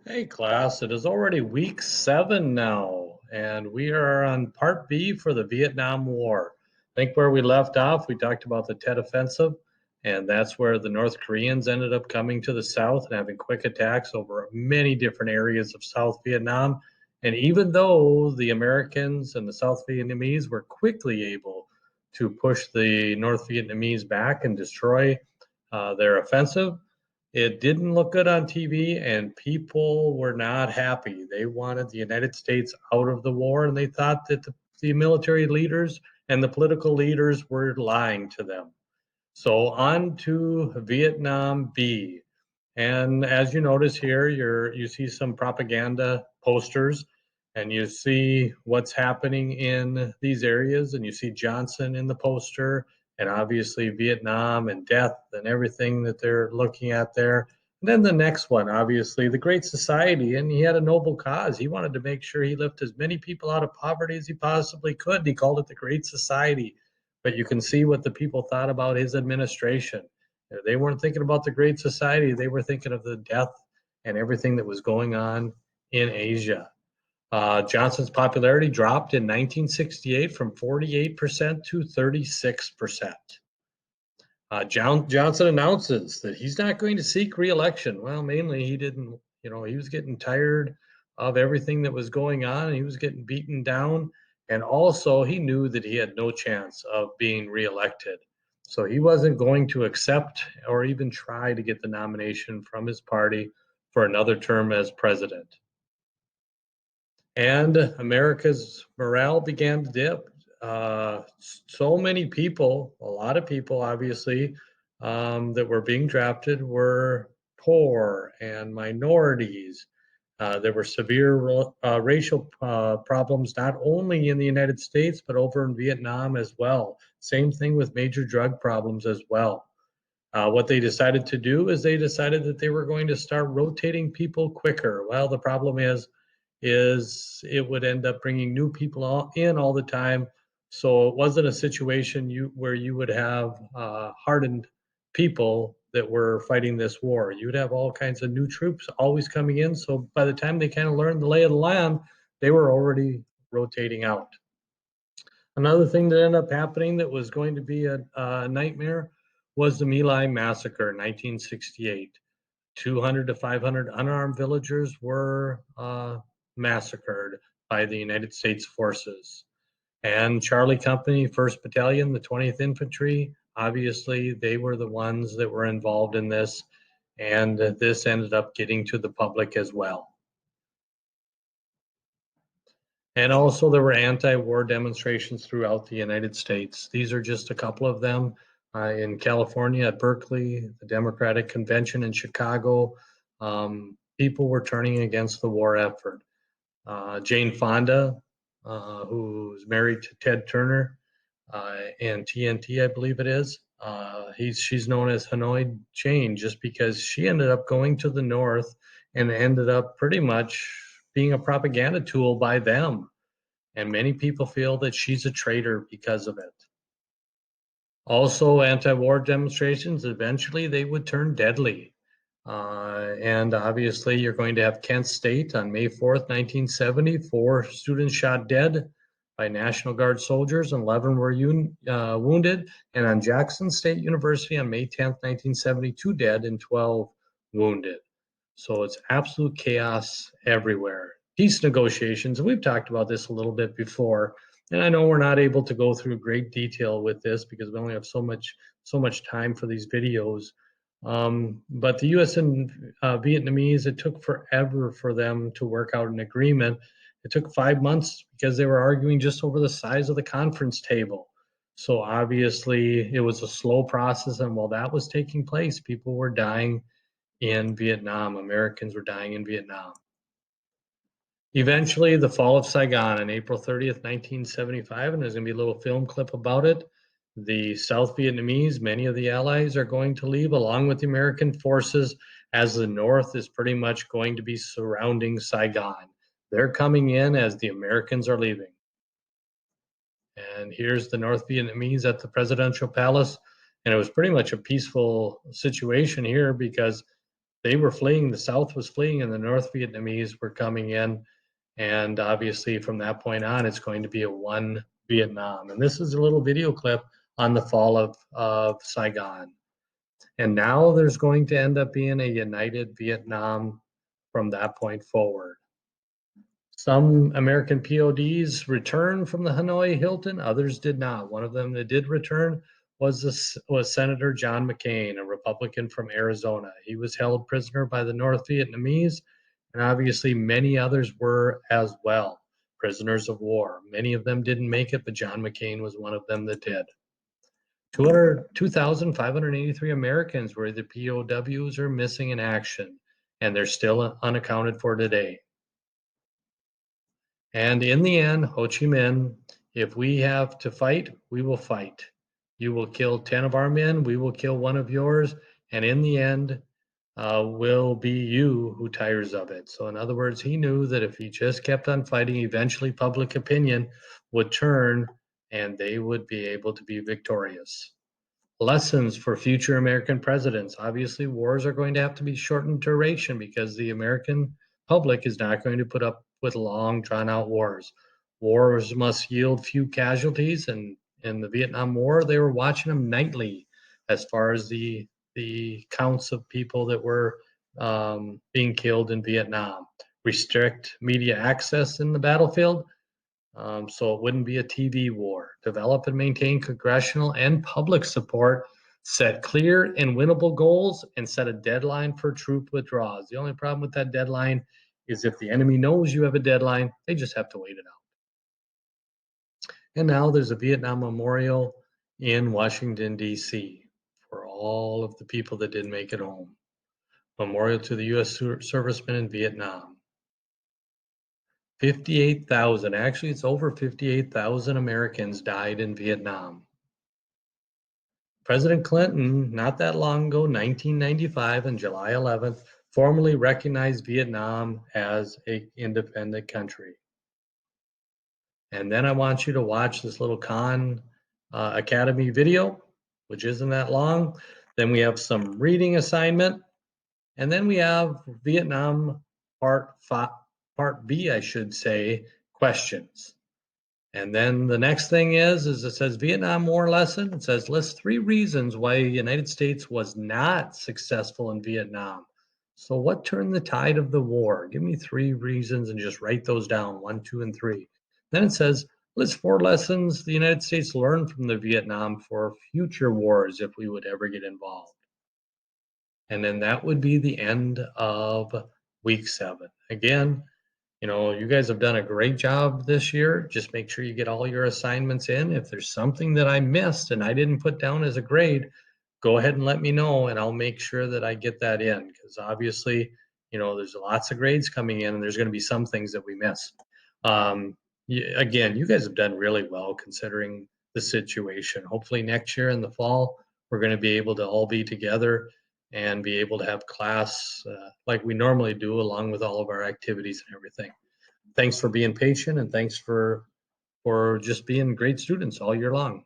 Hey class, it is already week 7 now, and we are on part B for the Vietnam War. I think where we left off, we talked about the Tet Offensive, and that's where the North Koreans ended up coming to the south and having quick attacks over many different areas of South Vietnam. And even though the Americans and the South Vietnamese were quickly able to push the North Vietnamese back and destroy their offensive, it didn't look good on TV, and people were not happy. They wanted the United States out of the war, and they thought that the military leaders and the political leaders were lying to them. So on to Vietnam B. And as you notice here, you see some propaganda posters, and you see what's happening in these areas, and you see Johnson in the poster, and obviously Vietnam and death and everything that they're looking at there. And then the next one, obviously, the Great Society, and he had a noble cause. He wanted to make sure he lifted as many people out of poverty as he possibly could. He called it the Great Society. But you can see what the people thought about his administration. They weren't thinking about the Great Society. They were thinking of the death and everything that was going on in Asia. Johnson's popularity dropped in 1968 from 48% to 36%. Johnson announces that he's not going to seek reelection. Well, mainly he didn't, he was getting tired of everything that was going on. He was getting beaten down. And also, he knew that he had no chance of being reelected. So he wasn't going to accept or even try to get the nomination from his party for another term as president. And America's morale began to dip. So many people, a lot of people, obviously, that were being drafted were poor and minorities. There were severe racial problems, not only in the United States, but over in Vietnam as well. Same thing with major drug problems as well. What they decided to do is they decided that they were going to start rotating people quicker. Well, the problem is it would end up bringing new people in all the time. So it wasn't a situation where you would have hardened people that were fighting this war. You would have all kinds of new troops always coming in. So by the time they kind of learned the lay of the land, they were already rotating out. Another thing that ended up happening that was going to be a nightmare was the My Lai massacre in 1968. 200 to 500 unarmed villagers were massacred by the United States forces. And Charlie Company, 1st Battalion, the 20th Infantry, obviously they were the ones that were involved in this, and this ended up getting to the public as well. And also, there were anti war demonstrations throughout the United States. These are just a couple of them. In California at Berkeley, the Democratic Convention in Chicago, people were turning against the war effort. Jane Fonda, who's married to Ted Turner and TNT, I believe it is, she's known as Hanoi Jane just because she ended up going to the North and ended up pretty much being a propaganda tool by them, and many people feel that she's a traitor because of it. Also, anti-war demonstrations, eventually they would turn deadly. And obviously, you're going to have Kent State on May 4th, 1970, 4 students shot dead by National Guard soldiers and 11 were wounded. And on Jackson State University on May 10th, 1972, dead and 12 wounded. So it's absolute chaos everywhere. Peace negotiations, and we've talked about this a little bit before, and I know we're not able to go through great detail with this because we only have so much time for these videos. But the U.S. and Vietnamese, it took forever for them to work out an agreement. It took 5 months because they were arguing just over the size of the conference table. So obviously, it was a slow process, and while that was taking place, people were dying in Vietnam. Americans were dying in Vietnam. Eventually, the fall of Saigon on April 30th, 1975, and there's going to be a little film clip about it. The South Vietnamese, many of the allies are going to leave along with the American forces as the North is pretty much going to be surrounding Saigon. They're coming in as the Americans are leaving. And here's the North Vietnamese at the presidential palace. And it was pretty much a peaceful situation here because they were fleeing, the South was fleeing, and the North Vietnamese were coming in. And obviously, from that point on, it's going to be a one Vietnam. And this is a little video clip on the fall of Saigon. And now there's going to end up being a united Vietnam from that point forward. Some American PODs returned from the Hanoi Hilton, others did not. One of them that did return was Senator John McCain, a Republican from Arizona. He was held prisoner by the North Vietnamese, and obviously many others were as well, prisoners of war. Many of them didn't make it, but John McCain was one of them that did. 2,583 Americans were either POWs or missing in action, and they're still unaccounted for today. And in the end, Ho Chi Minh, if we have to fight, we will fight. You will kill 10 of our men, we will kill one of yours, and in the end, will be you who tires of it. So in other words, he knew that if he just kept on fighting, eventually public opinion would turn and they would be able to be victorious. Lessons for future American presidents. Obviously, wars are going to have to be shortened duration because the American public is not going to put up with long, drawn-out wars. Wars must yield few casualties, and in the Vietnam War, they were watching them nightly as far as the counts of people that were being killed in Vietnam. Restrict media access in the battlefield. So it wouldn't be a TV war. Develop and maintain congressional and public support. Set clear and winnable goals and set a deadline for troop withdrawals. The only problem with that deadline is if the enemy knows you have a deadline, they just have to wait it out. And now there's a Vietnam Memorial in Washington, D.C. for all of the people that didn't make it home. Memorial to the U.S. servicemen in Vietnam. 58,000, actually it's over 58,000 Americans died in Vietnam. President Clinton, not that long ago, 1995 on July 11th, formally recognized Vietnam as an independent country. And then I want you to watch this little Khan Academy video, which isn't that long. Then we have some reading assignment. And then we have Vietnam Part B, I should say, questions. And then the next thing is it says Vietnam War lesson. It says list 3 reasons why the United States was not successful in Vietnam. So what turned the tide of the war? Give me 3 reasons and just write those down, 1, 2, and 3. Then it says list 4 lessons the United States learned from the Vietnam for future wars if we would ever get involved. And then that would be the end of week 7. Again, you know, you guys have done a great job this year. Just make sure you get all your assignments in. If there's something that I missed and I didn't put down as a grade, go ahead and let me know and I'll make sure that I get that in, because obviously, you know, there's lots of grades coming in and there's going to be some things that we miss. Again, you guys have done really well considering the situation. Hopefully next year in the fall, we're going to be able to all be together and be able to have class like we normally do, along with all of our activities and everything. Thanks for being patient, and thanks for just being great students all year long.